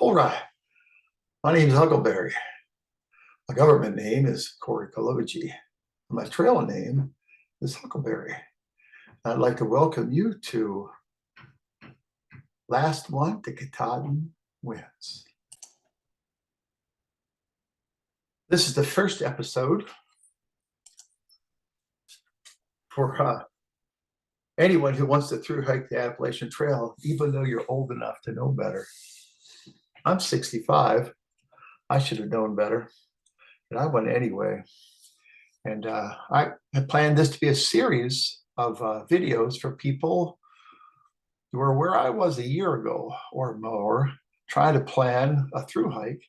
All right. My name is Huckleberry. My government name is Corey Kaloji. My trail name is Huckleberry. I'd like to welcome you to Last One to Katahdin Wins. This is the first episode for anyone who wants to through hike the Appalachian Trail, even though you're old enough to know better. I'm 65. I should have known better, but I went anyway. And I had planned this to be a series of videos for people who were where I was a year ago or more, trying to plan a through hike,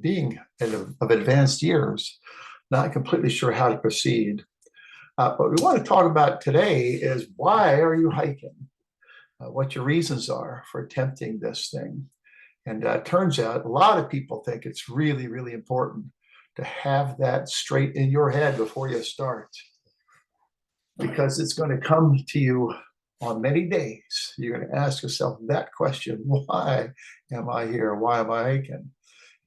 being of advanced years, not completely sure how to proceed. What we want to talk about today is why are you hiking? What your reasons are for attempting this thing. And turns out a lot of people think it's really, really important to have that straight in your head before you start, because it's going to come to you on many days. You're going to ask yourself that question: why am I here? Why am I hiking?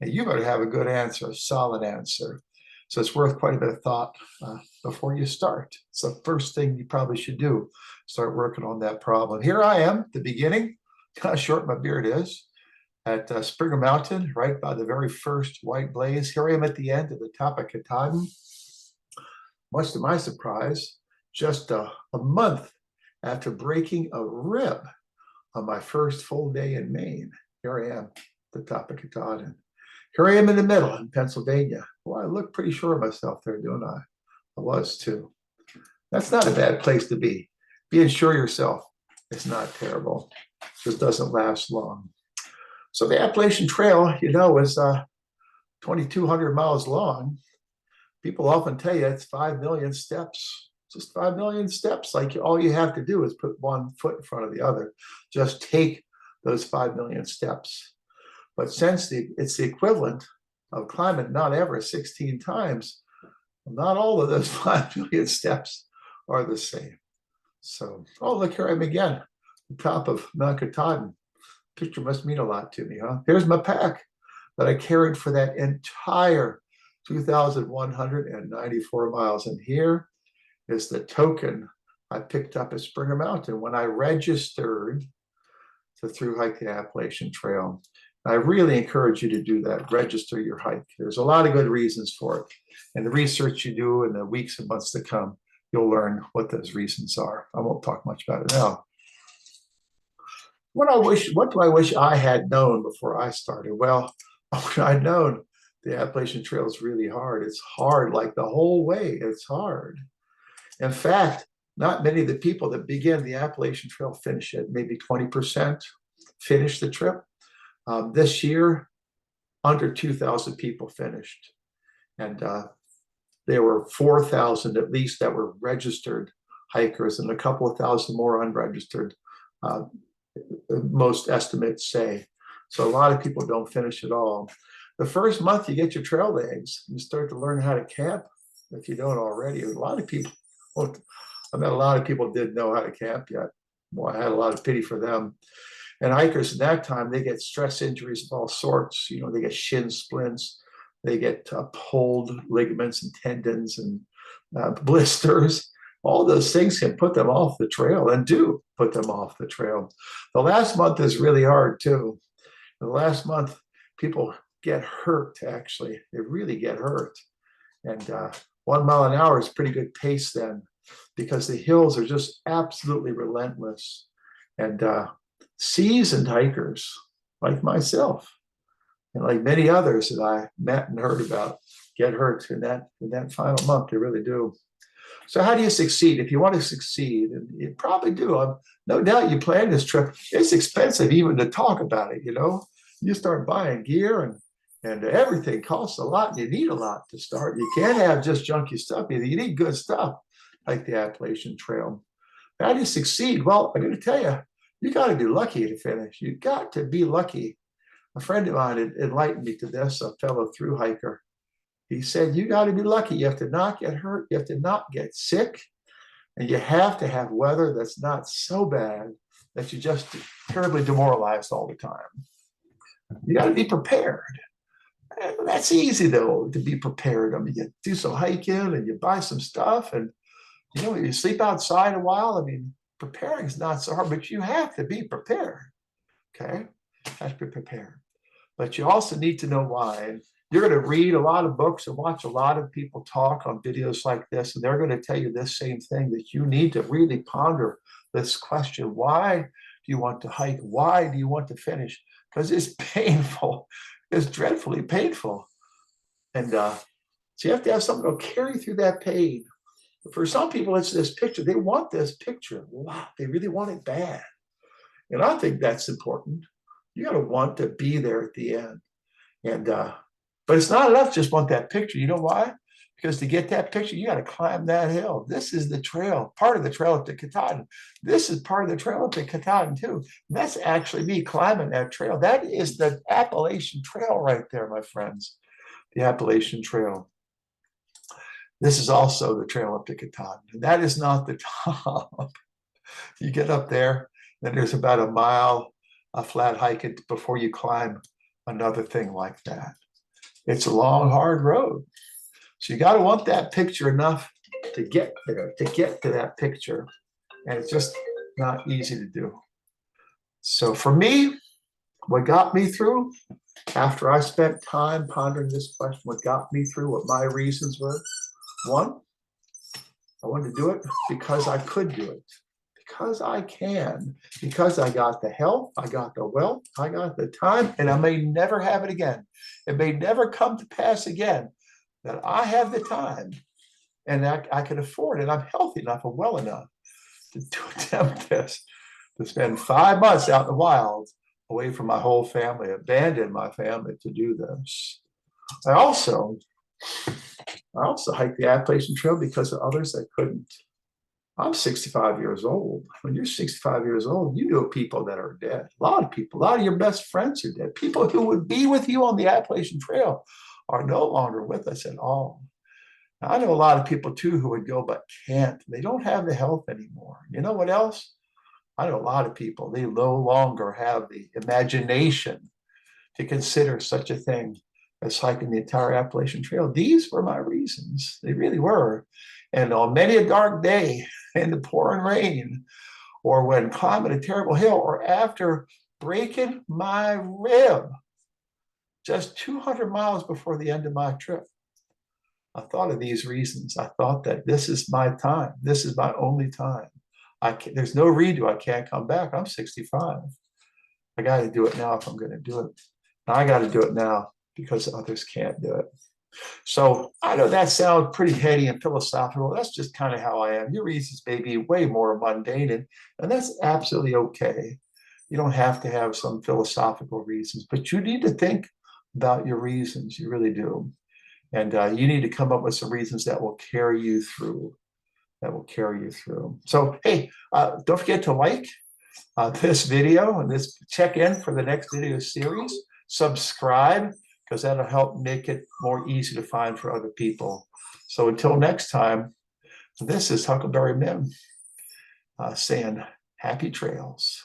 And you better have a good answer, a solid answer. So it's worth quite a bit of thought before you start. It's the first thing you probably should do. Start working on that problem. Here I am at the beginning, how short my beard is, at Springer Mountain, right by the very first white blaze. Here I am at the end, at the top of Katahdin. Much to my surprise, just a month after breaking a rib on my first full day in Maine. Here I am at the top of Katahdin. Here I am in the middle in Pennsylvania. Well, I look pretty sure of myself there, don't I? I was too. That's not a bad place to be. Being sure of yourself is not terrible. It just doesn't last long. So the Appalachian Trail, is 2,200 miles long. People often tell you it's 5 million steps, just 5 million steps. Like all you have to do is put one foot in front of the other. Just take those 5 million steps. But since it's the equivalent of climbing Mount Everest 16 times, not all of those 5 million steps are the same. So, oh, look, here I am again, the top of Mount Katahdin. Picture must mean a lot to me, huh? Here's my pack that I carried for that entire 2,194 miles. And here is the token I picked up at Springer Mountain when I registered to through hike the Appalachian Trail. I really encourage you to do that. Register your hike. There's a lot of good reasons for it. And the research you do in the weeks and months to come, you'll learn what those reasons are. I won't talk much about it now. What do I wish I had known before I started? Well, I'd known the Appalachian Trail is really hard. It's hard, like the whole way. It's hard. In fact, not many of the people that begin the Appalachian Trail finish it. Maybe 20% finish the trip. This year, under 2,000 people finished. And there were 4,000 at least that were registered hikers and a couple of thousand more unregistered, most estimates say. So a lot of people don't finish at all. The first month you get your trail legs, you start to learn how to camp. If you don't already, a lot of people, well, I met a lot of people didn't know how to camp yet. Well, I had a lot of pity for them. And hikers at that time, they get stress injuries of all sorts. They get shin splints, they get pulled ligaments and tendons and blisters. All those things can put them off the trail and do put them off the trail. The last month is really hard too. The last month, people get hurt, actually. They really get hurt. And 1 mile an hour is pretty good pace then, because the hills are just absolutely relentless. And seasoned hikers like myself and like many others that I met and heard about get hurt in that final month. They really do. So how do you succeed? If you want to succeed, and you probably do, no doubt you plan this trip. It's expensive even to talk about it. You start buying gear and everything costs a lot. And you need a lot to start. You can't have just junky stuff. You need good stuff like the Appalachian Trail. How do you succeed? Well, I'm going to tell you, you got to be lucky to finish. You got to be lucky. A friend of mine had enlightened me to this, a fellow through hiker. He said, you got to be lucky. You have to not get hurt. You have to not get sick. And you have to have weather that's not so bad that you're just terribly demoralized all the time. You got to be prepared. And that's easy though, to be prepared. I mean, you do some hiking and you buy some stuff, and you sleep outside a while. I mean, preparing is not so hard, but you have to be prepared. Okay, have to be prepared. But you also need to know why. And you're going to read a lot of books and watch a lot of people talk on videos like this, and they're going to tell you this same thing, that you need to really ponder this question: why do you want to hike? Why do you want to finish? Because it's painful. It's dreadfully painful. And so you have to have something to carry through that pain. For some people, it's this picture. They want this picture. Wow, they really want it bad. And I think that's important. You got to want to be there at the end. And but it's not enough to just want that picture. You know why? Because to get that picture, you got to climb that hill. This is the trail, part of the trail up to Katahdin. This is part of the trail up to Katahdin too. And that's actually me climbing that trail. That is the Appalachian Trail right there, my friends. The Appalachian Trail. This is also the trail up to Katahdin. And that is not the top. You get up there, then there's about a mile a flat hike before you climb another thing like that. It's a long, hard road. So you got to want that picture enough to get there, to get to that picture. And it's just not easy to do. So for me, what got me through, after I spent time pondering this question, what got me through, what my reasons were: one, I wanted to do it because I could do it, because I can, because I got the health, I got the wealth, I got the time, and I may never have it again. It may never come to pass again, that I have the time and I can afford it. I'm healthy enough and well enough to attempt this, to spend 5 months out in the wild away from my whole family, abandon my family to do this. I also hiked the Appalachian Trail because of others that couldn't. I'm 65 years old. When you're 65 years old, you know people that are dead. A lot of people, a lot of your best friends are dead. People who would be with you on the Appalachian Trail are no longer with us at all. Now, I know a lot of people too who would go but can't. They don't have the health anymore. You know what else? I know a lot of people, they no longer have the imagination to consider such a thing as hiking the entire Appalachian Trail. These were my reasons. They really were. And on many a dark day in the pouring rain, or when climbing a terrible hill, or after breaking my rib just 200 miles before the end of my trip, I thought of these reasons. I thought that this is my time. This is my only time. There's no redo. I can't come back. I'm 65. I got to do it now if I'm going to do it. And I got to do it now because others can't do it. So I know that sounds pretty heady and philosophical. That's just kind of how I am. Your reasons may be way more mundane, and that's absolutely okay. You don't have to have some philosophical reasons, but you need to think about your reasons. You really do. And you need to come up with some reasons that will carry you through. That will carry you through. So, hey, don't forget to like this video and this, check in for the next video series. Subscribe, because that'll help make it more easy to find for other people. So until next time, this is Huckleberry Mim saying happy trails.